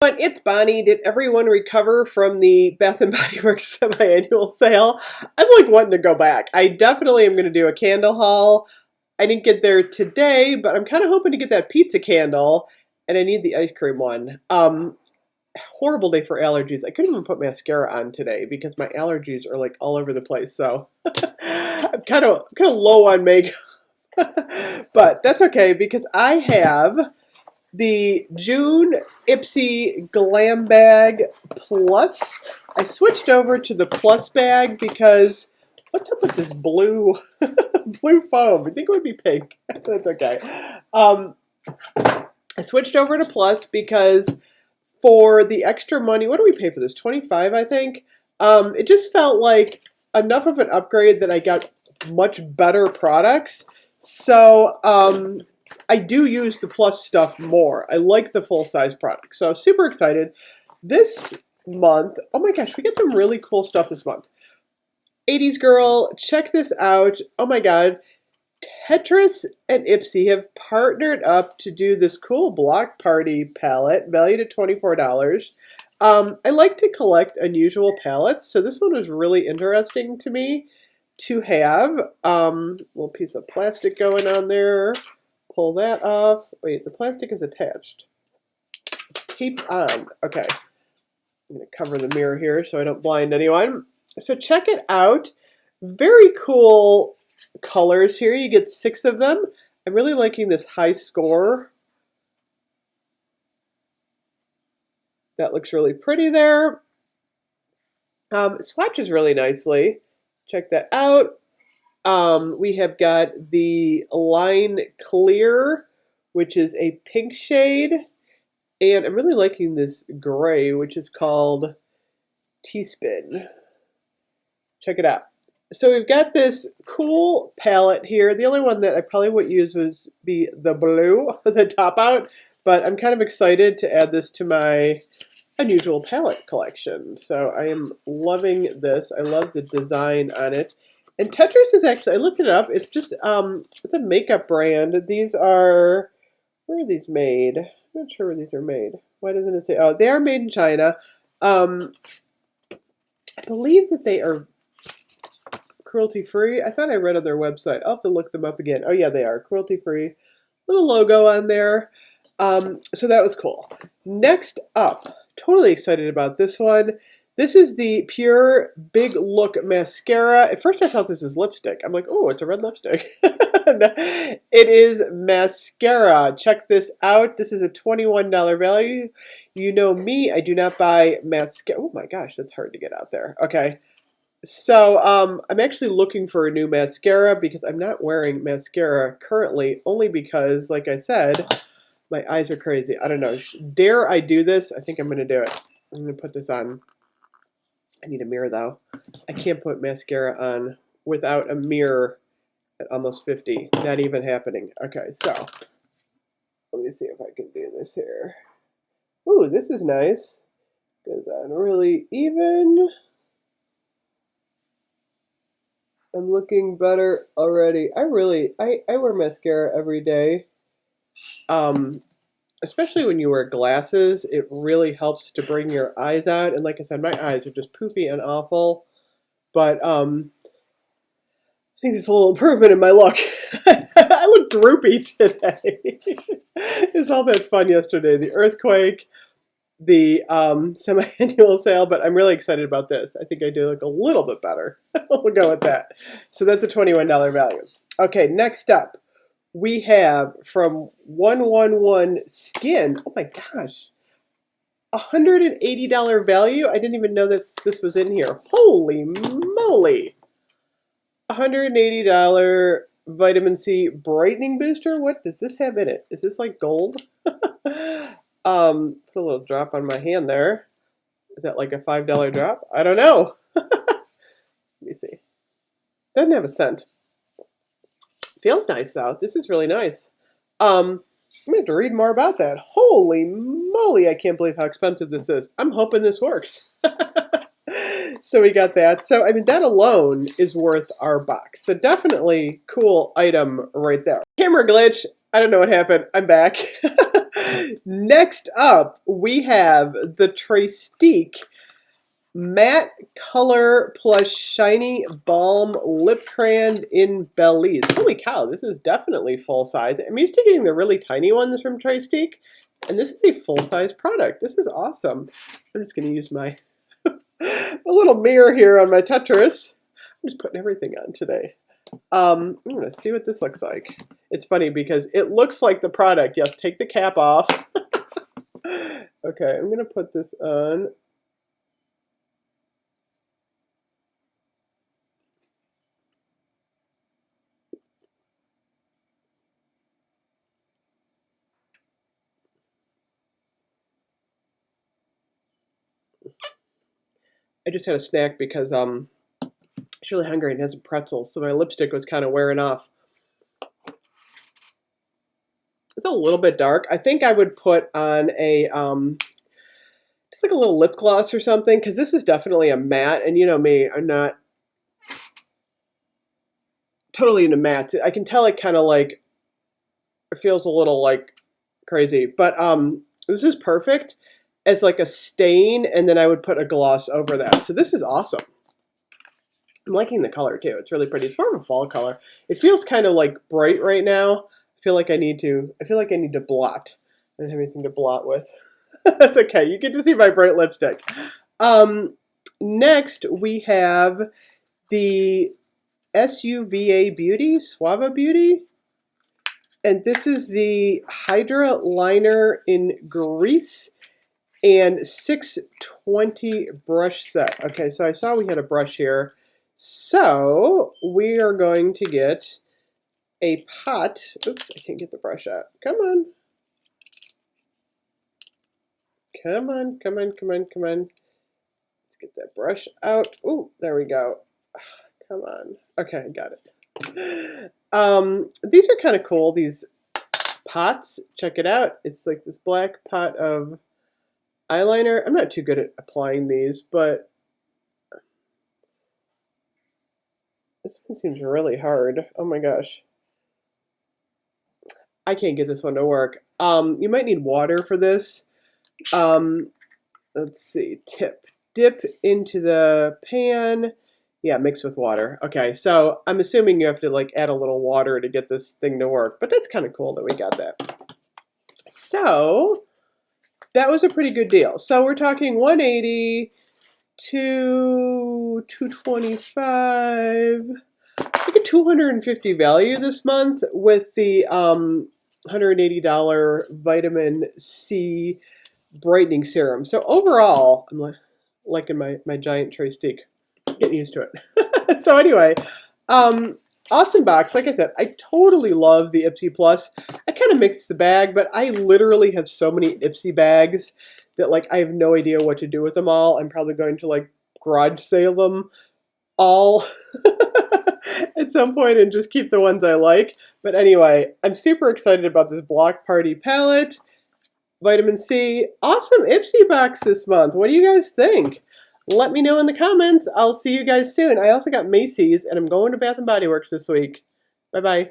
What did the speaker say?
But it's Bonnie. Did everyone recover from the Bath and Body Works semi-annual sale? I'm like wanting to go back. I definitely am going to do a candle haul. I didn't get there today, but I'm kind of hoping to get that pizza candle, and I need the ice cream one. Horrible day for allergies. I couldn't even put mascara on today because my allergies are like all over the place. So I'm kind of low on makeup, but that's okay because I have the June Ipsy Glam bag plus. I switched over to the plus bag because what's up with this blue blue foam? I think it would be pink. That's okay. I switched over to plus because for the extra money, what do we pay for this? 25, I think. It just felt like enough of an upgrade that I got much better products. So I do use the plus stuff more. I like the full-size product. So super excited. This month, oh my gosh, we get some really cool stuff this month. 80s Girl, check this out. Oh my god. Tetris and Ipsy have partnered up to do this cool block party palette valued at $24. I like to collect unusual palettes, so this one was really interesting to me to have. Little piece of plastic going on there. Pull that off. Wait, the plastic is attached. It's taped on. Okay. I'm going to cover the mirror here so I don't blind anyone. So check it out. Very cool colors here. You get 6 of them. I'm really liking this high score. That looks really pretty there. It swatches really nicely. Check that out. We have got the Line Clear, which is a pink shade. And I'm really liking this gray, which is called T-Spin. Check it out. So we've got this cool palette here. The only one that I probably would use would be the blue, the top out. But I'm kind of excited to add this to my unusual palette collection. So I am loving this. I love the design on it. And Tetris is actually, I looked it up. It's just, it's a makeup brand. These are, where are these made? I'm not sure where these are made. Why doesn't it say, oh, they are made in China. I believe that they are cruelty-free. I thought I read on their website. I'll have to look them up again. Oh yeah, they are cruelty-free. Little logo on there. So that was cool. Next up, totally excited about this one. This is the Pure Big Look Mascara. At first I thought this was lipstick. I'm like, oh, it's a red lipstick. It is mascara. Check this out. This is a $21 value. You know me, I do not buy mascara. Oh my gosh, that's hard to get out there. Okay. So I'm actually looking for a new mascara because I'm not wearing mascara currently, only because, like I said, my eyes are crazy. I don't know. Dare I do this? I think I'm going to do it. I'm going to put this on. I need a mirror, though. I can't put mascara on without a mirror at almost 50. Not even happening. Okay, so let me see if I can do this here. Ooh, this is nice. Goes on really even. I'm looking better already. I wear mascara every day. Especially when you wear glasses, it really helps to bring your eyes out. And like I said, my eyes are just poopy and awful. But I think there's a little improvement in my look. I look droopy today. It was all that fun yesterday. The earthquake, the semi-annual sale, but I'm really excited about this. I think I do look a little bit better. We'll go with that. So that's a $21 value. Okay, next up, we have from 111 Skin. Oh my gosh. $180 value. I didn't even know this was in here. Holy moly. $180 vitamin C brightening booster. What does this have in it? Is this like gold? Put a little drop on my hand there. Is that like a $5 drop? I don't know. Let me see. Doesn't have a scent. Feels nice though. This is really nice. I'm going to have to read more about that. Holy moly, I can't believe how expensive this is. I'm hoping this works. So we got that. So, I mean, that alone is worth our bucks. So definitely cool item right there. Camera glitch. I don't know what happened. I'm back. Next up, we have the Trestique Matte Color Plus Shiny Balm Lip Crayon in Belize. Holy cow, this is definitely full size. I'm used to getting the really tiny ones from Trestique, and this is a full-size product. This is awesome. I'm just going to use my a little mirror here on my Tetris. I'm just putting everything on today. I'm going to see what this looks like. It's funny because it looks like the product. Yes, take the cap off. Okay, I'm going to put this on. I just had a snack because I was really hungry and had some pretzels, so my lipstick was kind of wearing off. It's a little bit dark. I think I would put on a just like a little lip gloss or something, because this is definitely a matte, and you know me, I'm not totally into mattes. I can tell it kind of like it feels a little like crazy, but this is perfect as like a stain, and then I would put a gloss over that. So this is awesome. I'm liking the color too. It's really pretty. It's more of a fall color. It feels kind of like bright right now. I feel like I need to blot. I don't have anything to blot with. That's okay. You get to see my bright lipstick. Next we have the SUVA Beauty, Suava Beauty. And this is the Hydra Liner in Grease and 620 brush set. Okay, so I saw we had a brush here. So we are going to get a pot. Oops, I can't get the brush out. Come on. Come on, come on, come on, come on. Let's get that brush out. Ooh, there we go. Come on. Okay, I got it. These are kind of cool, these pots. Check it out. It's like this black pot of eyeliner. I'm not too good at applying these, but this one seems really hard. Oh my gosh. I can't get this one to work. You might need water for this. Let's see. Tip. Dip into the pan. Yeah, mix with water. Okay, so I'm assuming you have to like add a little water to get this thing to work, but that's kind of cool that we got that. So that was a pretty good deal. So we're talking 180 to 225, like a 250 value this month with the $180 vitamin C brightening serum. So overall, I'm liking my giant Trestique. Getting used to it. So anyway, awesome box. Like I said, I totally love the Ipsy Plus. I kind of mixed the bag, but I literally have so many Ipsy bags that like I have no idea what to do with them all. I'm probably going to like garage sale them all at some point and just keep the ones I like. But anyway, I'm super excited about this Block Party palette. Vitamin C. Awesome Ipsy box this month. What do you guys think? Let me know in the comments. I'll see you guys soon. I also got Macy's, and I'm going to Bath & Body Works this week. Bye-bye.